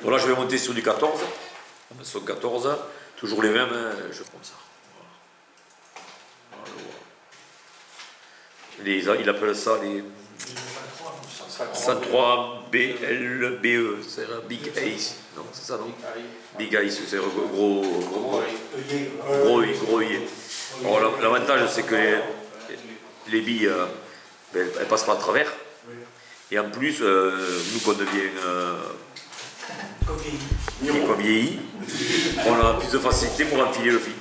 Bon, là, je vais monter sur du 14. Sur 14, toujours les mêmes, je prends ça. Voilà. Il appelle ça les 103 BLBE, c'est la Big Ace. Non, c'est ça, non? Big Ace, c'est gros œillet. Alors, l'avantage, c'est que les billes, elles passent pas à travers. Et en plus, nous, qu'on devient comme vieilli, on a plus de facilité pour enfiler le fil.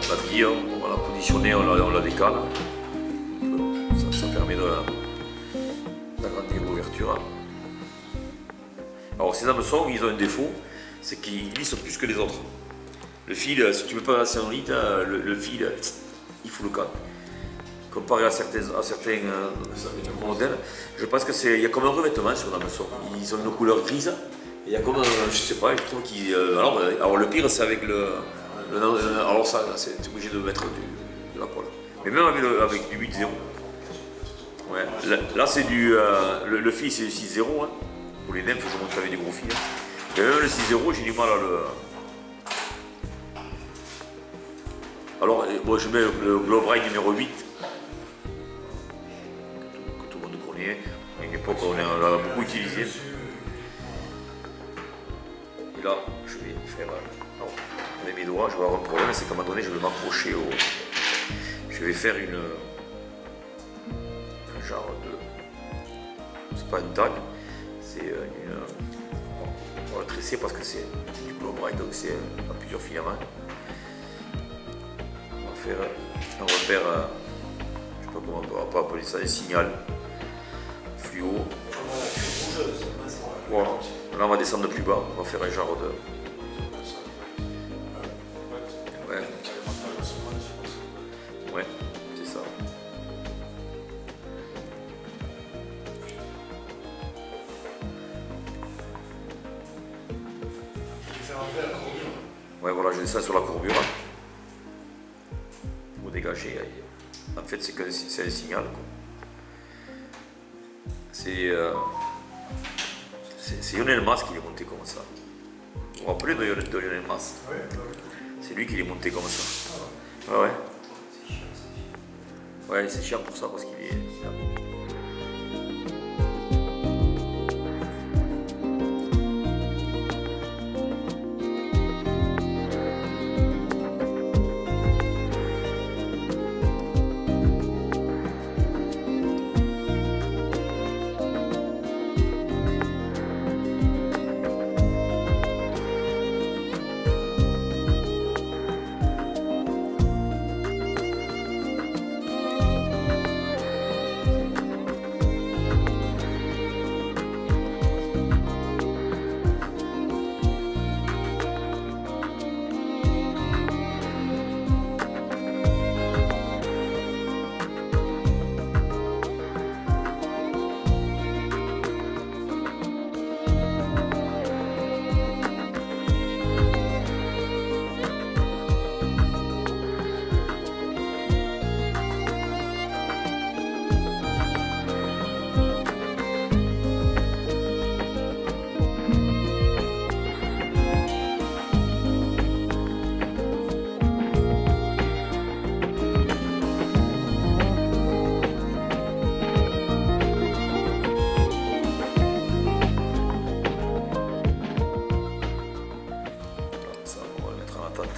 La bille, on va la positionner, on la décale. Ça permet d'agrandir l'ouverture. Alors ces hameçons, ils ont un défaut, c'est qu'ils glissent plus que les autres. Le fil, si tu ne veux pas passer en vite, le fil, il fout le camp. Comparé à certains modèles, je pense qu'il y a comme un revêtement sur l'hameçon. Ils ont une couleur grise, et il y a comme, je sais pas, je trouve qu'ils... Alors le pire, c'est avec le... Alors ça, c'est obligé de mettre de la colle. Mais même avec du 8-0. Ouais. Là c'est du... le fil c'est du 6-0. Hein. Pour les nymphes, je montre avec des gros fils. Hein. Mais même le 6-0, j'ai du mal à le... Alors, moi je mets le Globe Rail numéro 8. Que tout le monde connaît. À une époque, on l'a beaucoup utilisé. Et là, je vais faire... avec mes doigts, je vais avoir un problème, c'est qu'à un moment donné, je vais m'approcher au... Je vais faire un genre de... C'est pas une tag, c'est une... On va tresser parce que c'est du Globe Rail, donc c'est à plusieurs filaments. On va faire un repère, je sais pas comment on peut appeler ça, un signal fluo. Voilà. Là, on va descendre de plus bas, on va faire un genre de... Ouais, c'est ça. Ouais, voilà, je descends sur la courbure. Pour dégager. En fait, c'est un signal. C'est Lionel Mas qui l'est monté comme ça. Vous vous rappelez de Lionel Mas? C'est lui qui l'est monté comme ça. Ah ouais. Ouais, c'est chiant pour ça parce qu'il est...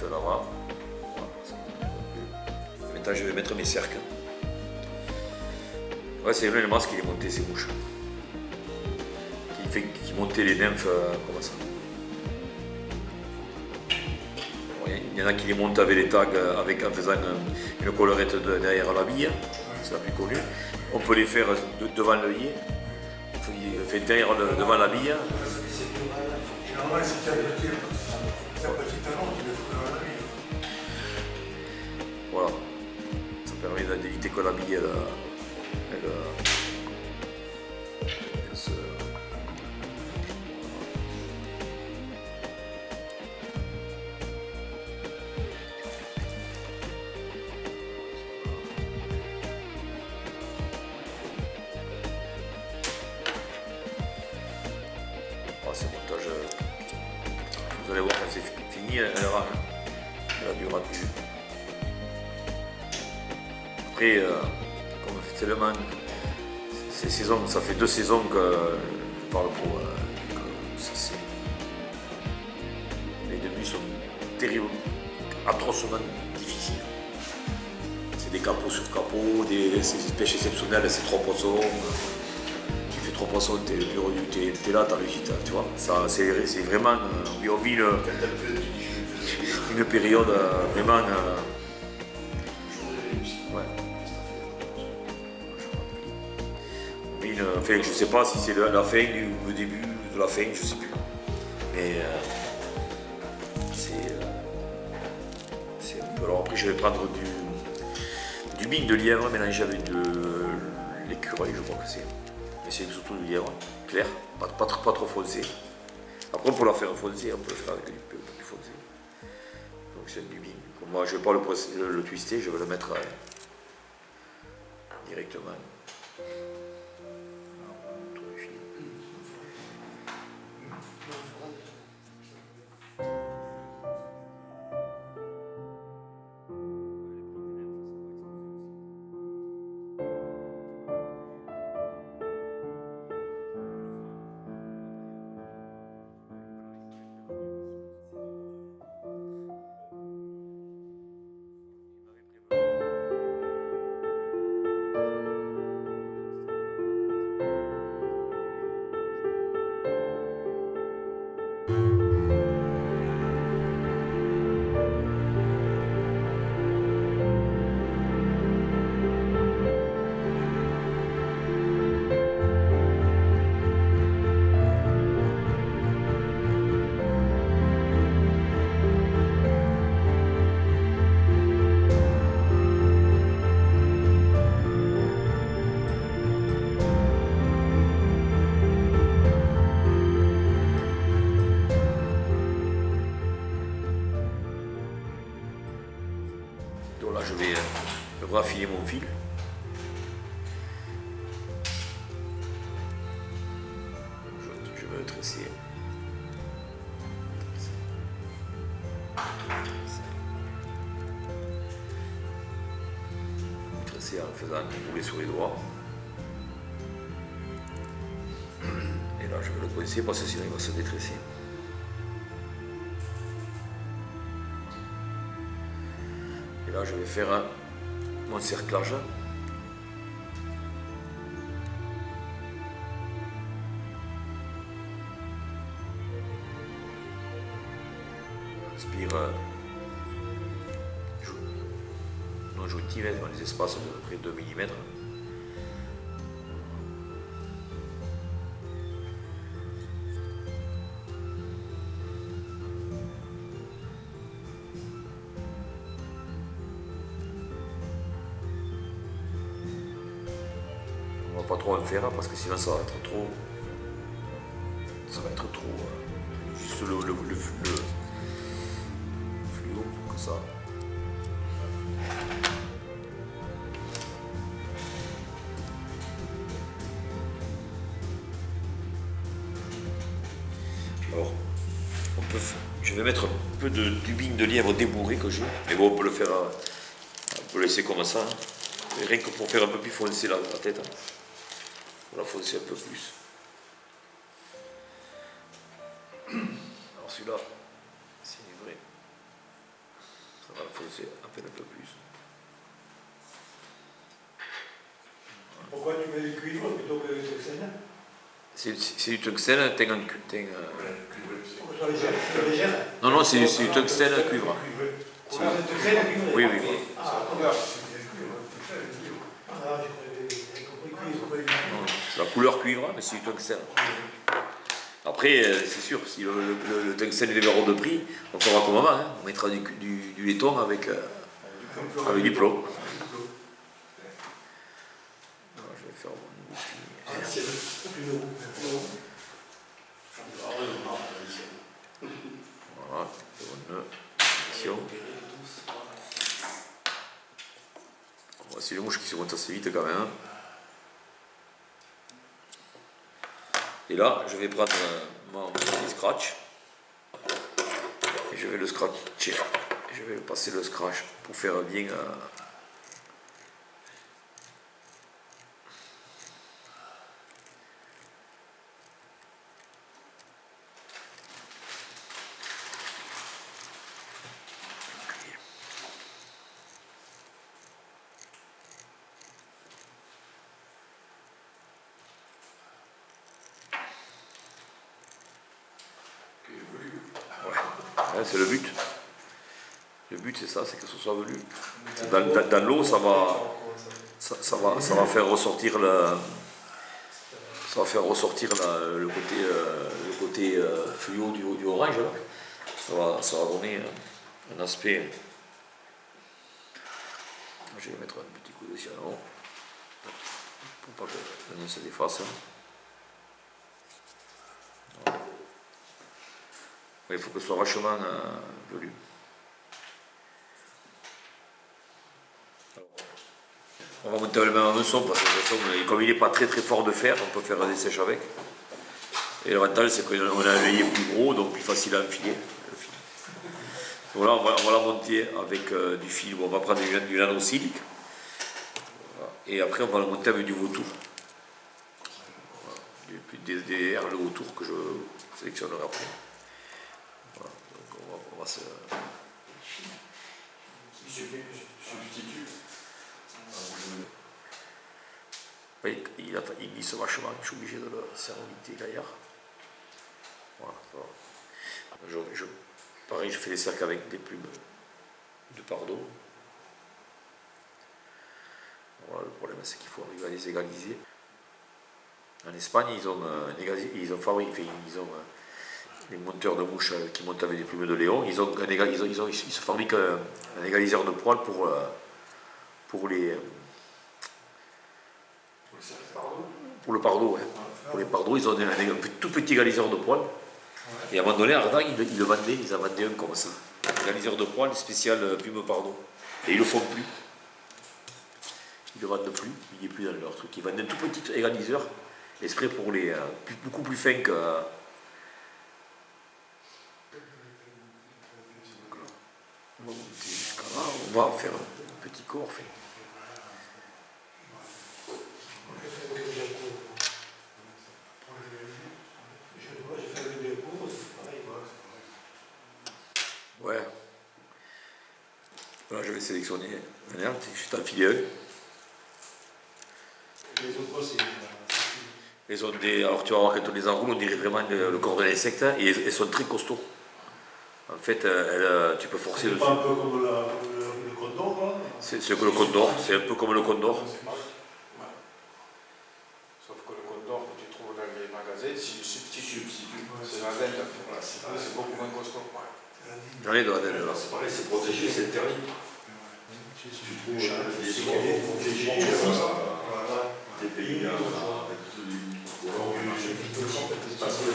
Là-bas. Maintenant je vais mettre mes cercles. Ouais, c'est Lionel Mas qui les montait ces mouches. Qui montait les nymphes comme ça. Ouais, il y en a qui les montent avec les tags en faisant une collerette derrière la bille, c'est la plus connue. On peut les faire devant l'œillet. On fait devant la bille. Voilà, ça permet d'éviter dès qu'on l'habille, elle se... Ce montage, vous allez voir quand c'est fini, elle a durera plus. Après, comme tellement, ces saisons, ça fait 2 saisons que je parle pour. Les débuts sont terribles, atrocement difficiles. C'est des capots sur capots, c'est des pêches exceptionnelles, c'est 3 poissons. 3 poissons, t'es là, t'as réussi, tu vois. C'est vraiment, on vit une période vraiment. Ouais. On vit enfin, je sais pas si c'est la fin ou le début de la fin, je sais plus. Mais c'est un peu. Alors après, je vais prendre du bing de lièvre mélangé avec de l'écureuil, je crois que c'est. Mais c'est surtout du lièvre, clair, pas trop foncé. Après, pour la faire foncer, on peut le faire avec un peu plus foncé. Donc c'est du bing. Comme moi, je ne vais pas le twister, je vais le mettre directement. Donc là, je vais raffiler mon fil. Je vais le tresser. Tresser en faisant rouler sur les doigts. Et là, je vais le coincer parce que sinon il va se détresser. Et là, je vais faire mon cerclage. Inspire non jointive dans les espaces de près de 2 mm. On va pas trop en faire parce que sinon ça va être trop. Ça va être trop. Juste le fluo comme ça. Alors, je vais mettre un peu de dubing de lièvre débourré que j'ai. Mais bon, on peut le faire, on peut laisser comme ça. Hein. Rien que pour faire un peu plus foncer la tête. Hein. On va foncer un peu plus. Alors celui-là, c'est vrai. Ça va le foncer à peine un peu plus. Pourquoi tu mets du cuivre plutôt que du tungstène? C'est du tungstène, Non, non, c'est du tungstène à cuivre. Oui, oui. C'est la couleur cuivre, mais c'est du tungstène. Après, c'est sûr, si le tungstène est hors de prix, on fera comme avant, hein. On mettra du laiton avec du plomb. Bon, c'est les mouches qui se montent assez vite quand même. Hein. Et là, je vais prendre mon petit scratch. Et je vais le scratcher. Je vais passer le scratch pour faire bien. Ouais, c'est le but. Le but c'est ça, c'est que ce soit velu. Dans l'eau, ça va faire ressortir le côté fluo du orange. Là. Ça va donner un aspect. Je vais mettre un petit coup de cyanure pour pas que l'anneau se défasse. Voilà. Il faut que ce soit vachement velu. On va monter le même hameçon parce que de toute façon, comme il n'est pas très fort de fer, on peut faire des sèches avec. Et l'avantage c'est qu'on a un œillet plus gros, donc plus facile à enfiler. Donc là on va la monter avec du fil, on va prendre du nanosilic. Et après on va la monter avec du vautour. Voilà. Des herles de vautour que je sélectionnerai après. Voilà. Donc on va se... Substitut. Oui, il glisse vachement, je suis obligé de le serviter gaillard. Voilà, ça va. Pareil, je fais des cercles avec des plumes de pardot. Voilà, le problème c'est qu'il faut arriver à les égaliser. En Espagne, ils ont les monteurs de mouches qui montent avec des plumes de lion. Ils se fabriquent un égaliseur de poils pour les. Pour le pardot, ouais. Pour les pardots, ils ont un tout petit égaliseur de poils. Et à un moment donné, Ardan, ils en vendaient un comme ça. Un égaliseur de poils spécial plume pardot. Et ils le font plus. Ils ne le vendent plus, il n'est plus dans leur truc. Ils vendent un tout petit égaliseur, exprès pour les beaucoup plus fins que. On va monter jusqu'à là, on va faire un petit corps fait. Ouais. Voilà, je vais sélectionner un herbe, je t'en file un. Les autres, c'est. Elles ont alors tu vas voir, quand on les enroule, on dirait vraiment le corps de l'insecte, hein, et elles sont très costauds. En fait, tu peux forcer dessus. C'est pas un peu comme le condor, là. C'est que le condor, c'est un peu comme le condor. Sauf que le condor que tu trouves dans les magasins, c'est du substitut. C'est la dinde. Voilà, c'est beaucoup moins costaud. J'en ai de la dinde là. C'est pareil, c'est protégé, c'est interdit. Tu trouves des protégés, des pays avec parce qu'ils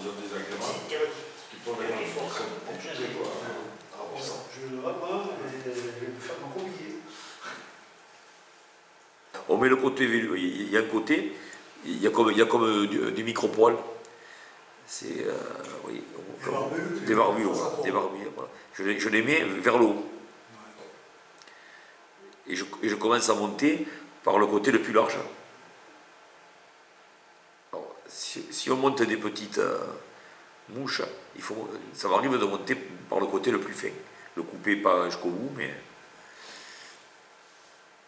ont des agréments qui peuvent être forcément compliqués. Je le rabat et je vais me faire mon collier. On met le côté, il y a un côté, il y a comme du micro-poil. C'est oui, des barbus, voilà, des barbus, voilà. Je les mets vers le haut. Et je commence à monter par le côté le plus large. Alors, si on monte des petites mouches, ça m'arrive de monter par le côté le plus fin. Le couper pas jusqu'au bout, mais.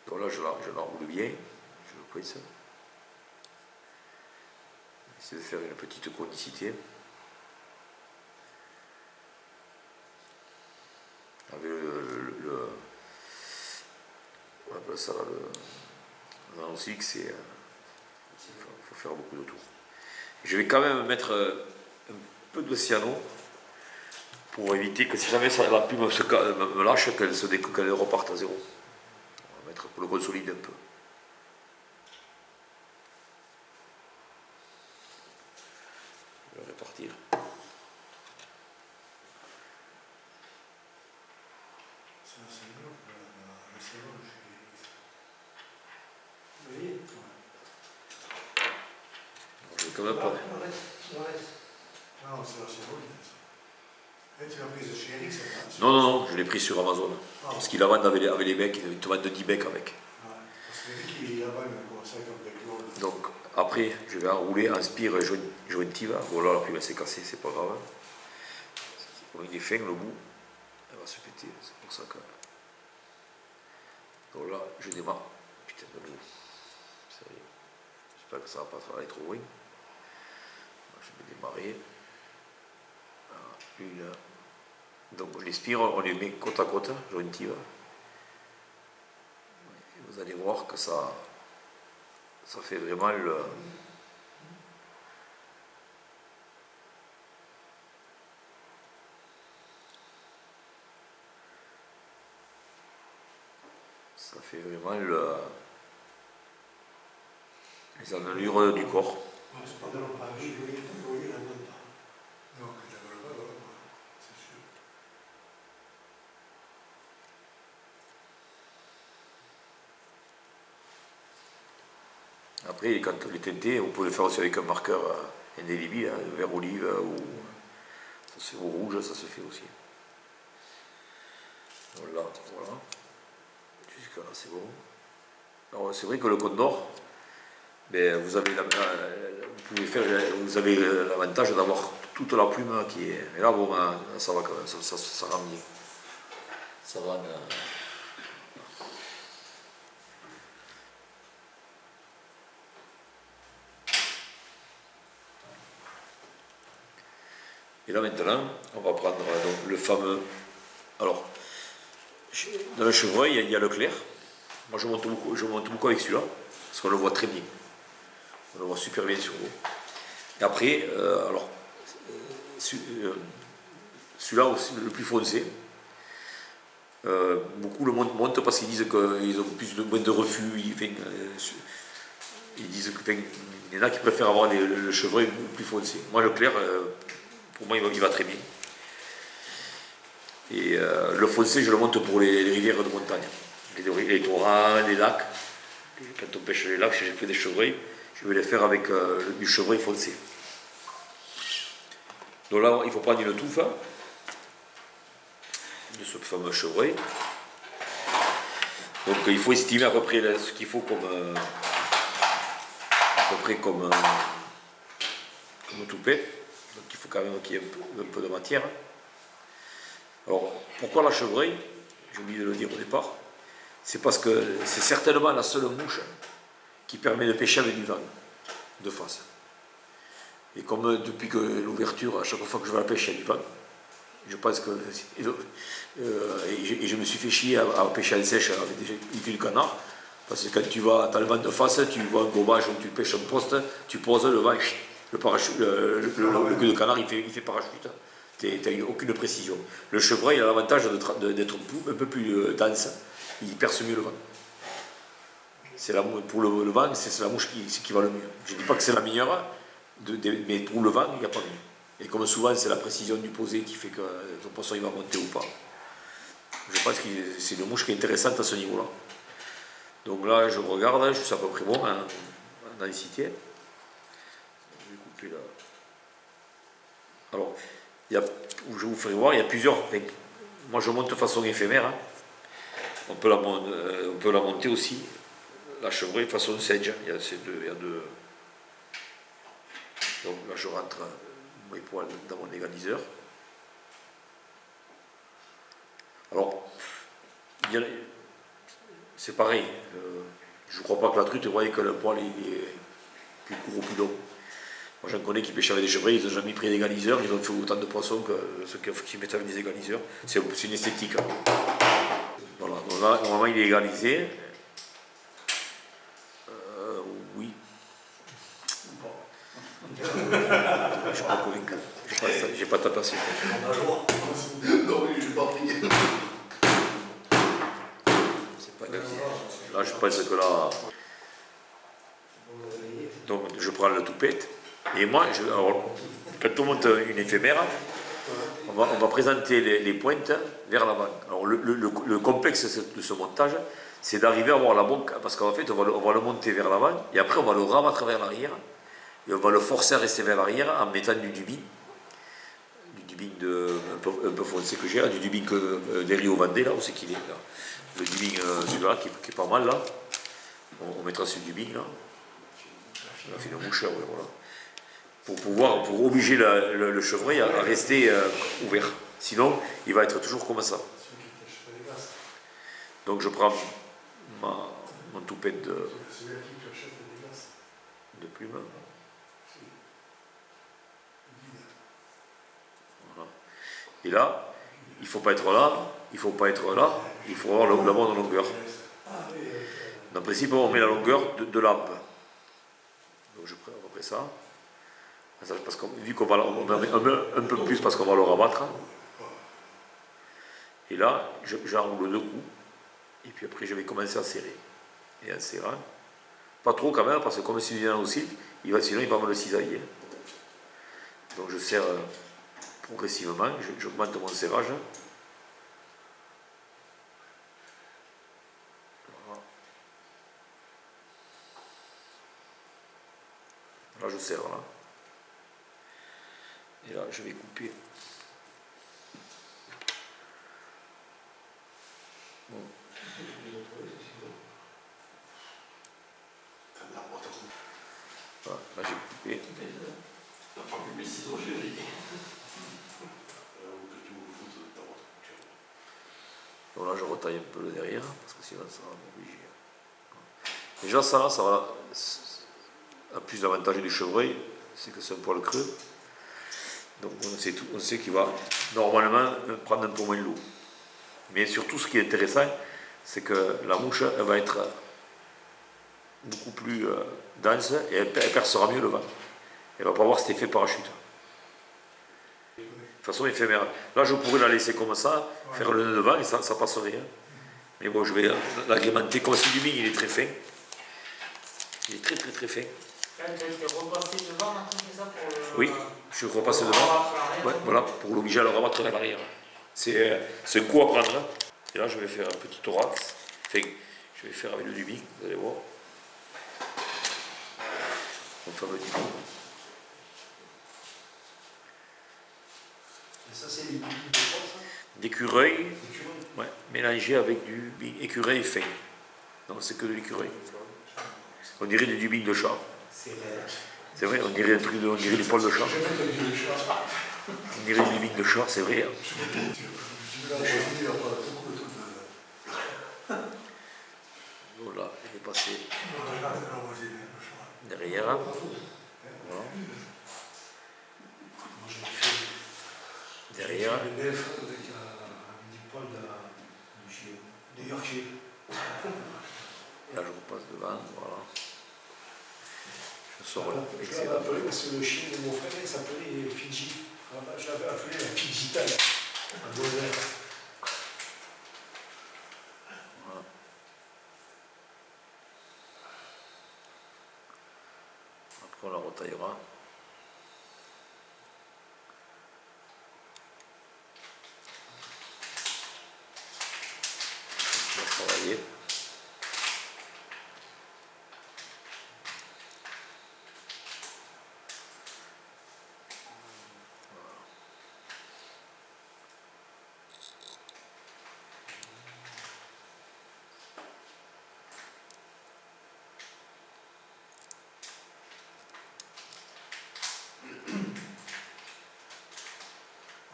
Donc là, je l'enroule bien. Je le presse. J'essaie de faire une petite conicité. Avec on appelle ça le nanosilic, il faut faire beaucoup de tours. Je vais quand même mettre un peu de cyano pour éviter que si jamais la plume me lâche, qu'elle reparte à zéro. On va mettre pour le consolider un peu. Je vais répartir. c'est bon, vous voyez? Je vais quand même pas. Non, c'est bon. Et tu l'as prise chez Eric, ça va? Non, non, non, je l'ai pris sur Amazon. Parce qu'il la vend avec les becs, il te vend 10 becs avec. Parce que Eric, il la vend comme ça, comme des clones. Donc après, je vais enrouler en spire jointive. Voilà, la prime s'est cassée, c'est pas grave. Il est fin le bout, elle va se péter, c'est pour ça que. Donc là, je démarre. Putain de l'eau. Sérieux. J'espère que ça va pas aller trop loin. Je vais démarrer. Voilà, une. Donc les spires, on les met côte à côte, jointive. Vous allez voir que ça fait vraiment le. Ça fait vraiment les enlevures du corps. C'est pas de l'empage, je voyais la même pas. Non, je ne le vois pas, c'est sûr. Après, quand les teintés, on peut le faire aussi avec un marqueur indélébile, hein, vert olive ou ça se fait au rouge, ça se fait aussi. Voilà, voilà. Jusqu'à là, c'est bon. Alors, c'est vrai que le Côte d'Or, ben, vous avez l'avantage d'avoir toute la plume qui est. Mais là, bon, ça va quand même, ça rend bien. Ça rend. Et là maintenant, on va prendre donc, le fameux. Alors, dans le chevreuil, il y a le clair. Moi, je monte beaucoup avec celui-là, parce qu'on le voit très bien. On le voit super bien sur vous. Et après, celui-là aussi, le plus foncé, beaucoup le montent parce qu'ils disent qu'ils ont moins de refus. Ils disent qu'il y en a qui préfèrent avoir le chevreuil plus foncé. Moi, le clair, pour moi, il va très bien. Et le foncé, je le monte pour les rivières de montagne. Les torrents, les lacs. Quand on pêche les lacs, si j'ai pris des chevreuils, je vais les faire avec du chevreuil foncé. Donc là, il faut prendre une touffe de ce fameux chevreuil. Donc il faut estimer à peu près ce qu'il faut comme toupet. Donc il faut quand même qu'il y ait un peu de matière. Alors pourquoi la chevreuil? J'ai oublié de le dire au départ. C'est parce que c'est certainement la seule mouche qui permet de pêcher avec du vent de face. Et comme depuis que l'ouverture, à chaque fois que je vais à la pêche, il y a du vent, je pense que. Et je me suis fait chier à pêcher en sèche avec du canard, parce que quand tu vas, as le vent de face, tu vois un gobage où tu pêches un poste, tu poses le vent, le parachute, le queue de canard il fait parachute. Tu n'as aucune précision. Le chevreuil a l'avantage d'être un peu plus dense, il perce mieux le vent. Pour le vent, c'est la mouche qui va le mieux. Je ne dis pas que c'est la meilleure, mais pour le vent, il n'y a pas mieux. Et comme souvent, c'est la précision du posé qui fait que ton poisson il va monter ou pas. Je pense que c'est une mouche qui est intéressante à ce niveau-là. Donc là, je regarde, je suis à peu près bon en densité. Je vais couper là. Alors, je vous ferai voir, il y a plusieurs. Moi, je monte de façon éphémère. Hein. On peut la monter aussi. La chevreuil de façon sedge. Il y a deux. Donc là, je rentre mes poils dans mon égaliseur. Alors, c'est pareil. Je ne crois pas que la truite, vous voyez que le poil est plus court ou plus long. Moi, j'en connais qui pêchent avec des chevreuils, ils n'ont jamais pris d'égaliseur, ils ont fait autant de poissons que ceux qui mettent avec des égaliseurs. C'est une esthétique. Hein. Voilà, donc là, normalement, il est égalisé. Oui. Bon. Je ne suis pas convaincu. Je n'ai pas ta passion. Non, je n'ai pas pris. C'est pas gagné. Là, je pense que là. Donc, je prends le toupette. Et moi, alors, quand on monte une éphémère, on on va présenter les pointes vers l'avant. Alors le complexe de ce montage, c'est d'arriver à avoir la bonne... Parce qu'en fait, on va le monter vers l'avant, et après on va le rabattre vers l'arrière, et on va le forcer à rester vers l'arrière en mettant du dubbing un peu foncé que j'ai, du dubbing des Rio Vendée, là, où c'est qu'il est, là. Le dubbing celui-là, qui est pas mal, là. On mettra ce dubbing, là. On a fait une moucheur, ouais, voilà. Pour obliger le chevreuil à rester ouvert. Sinon, il va être toujours comme ça. Donc je prends mon toupette de plume. Voilà. Et là, il ne faut pas être là, il ne faut pas être là, il faut avoir la bonne longueur. En principe, on met la longueur de lampe. Donc je prends à peu près ça. Parce que vu qu'on va un peu plus parce qu'on va le rabattre. Et là, j'enroule 2 coups. Et puis après, je vais commencer à serrer. Et en serrant. Pas trop quand même, parce que comme c'est un aussi, sinon il va me le cisailler. Donc je serre progressivement, j'augmente mon serrage. Voilà. Là je serre là. Et là je vais couper. Bon. Voilà, là j'ai coupé. Donc là je retaille un peu le derrière, parce que sinon ça va m'obliger. Déjà ça va. A plus d'avantage du chevreuil, c'est que c'est un poil creux. Donc on sait qu'il va normalement prendre un peu moins l'eau. Mais surtout ce qui est intéressant, c'est que la mouche elle va être beaucoup plus dense et elle percera mieux le vent. Elle ne va pas avoir cet effet parachute. De toute façon éphémère. Là je pourrais la laisser comme ça, faire le nœud de vent et ça passerait. Mais bon, je vais l'agrémenter comme si du mine, il est très fin. Il est très très très fin. Là, tu as été repassé devant, maintenant c'est ça pour le... Oui, je repasse devant. Ouais, voilà, pour l'obliger à le rabattre vers l'arrière. C'est un coup à prendre. Et là je vais faire un petit thorax. Enfin, je vais faire avec le dubbing, vous allez voir. Mon fameux dubbing. Et ça, c'est les dubbing de quoi, ça? D'écureuil, ouais, mélangé avec du écureuil fin. Non, c'est que de l'écureuil. On dirait du dubbing de chat. C'est vrai, on dirait un truc on dirait des poils de chat. On dirait du dubbing de chat, c'est vrai. Voilà, il est passé derrière. Voilà. Derrière. Là, je repasse devant, voilà. Je sors l'excédent. Parce que le chien de mon frère, il s'appelait Fidji. Je l'avais appelé la Fidjita, à Gozer. Voilà. Après, on la retaillera. On va travailler.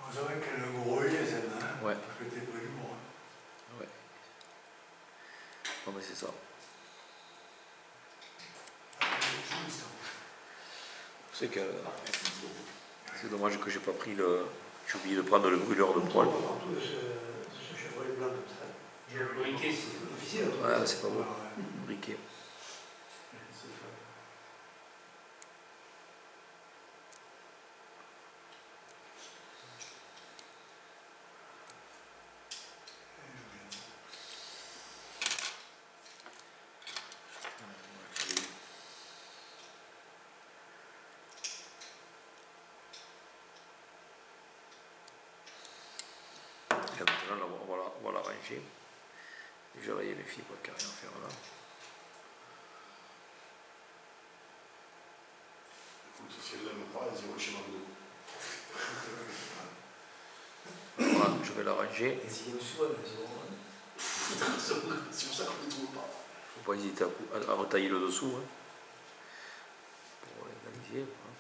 On savait qu'elle a un gros œil, celle-là. Ouais. Parce que t'es près du mort. Ouais. Non mais c'est ça. C'est que c'est dommage que j'ai pas pris le. J'ai oublié de prendre le brûleur de poil. Ce chevreuil blanc comme ça. Le briquet, c'est officiel. Ouais, c'est pas beau. Briquet. Maintenant, on va la ranger. Déjà rayer les fibres, qu'il n'y a rien à faire là. Écoute, si elle l'aime pas, elle dit chez McDo. Voilà, je vais la ranger. C'est pour ça qu'on ne les trouve pas. Faut pas hésiter à retailler le dessous. Hein, pour l'égaliser. Voilà.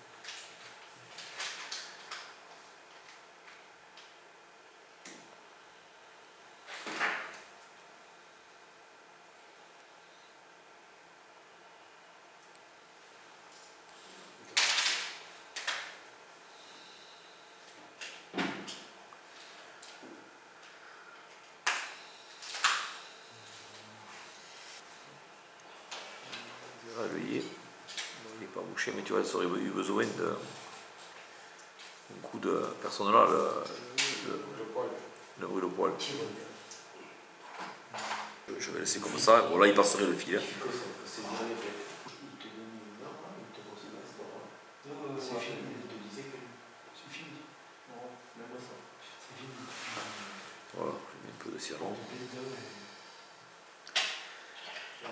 Il n'est pas bouché, mais tu vois, ça aurait eu besoin d'un coup de personne là, le brûle au poil. Je vais laisser comme ça. Bon, là, il passerait le fil. Hein. C'est bien fait. Il te donne une heure, il te conseille la sport. C'est fini, il te disait que c'est fini. Non, même ça. C'est fini. Voilà, je mets un peu de cire. Là,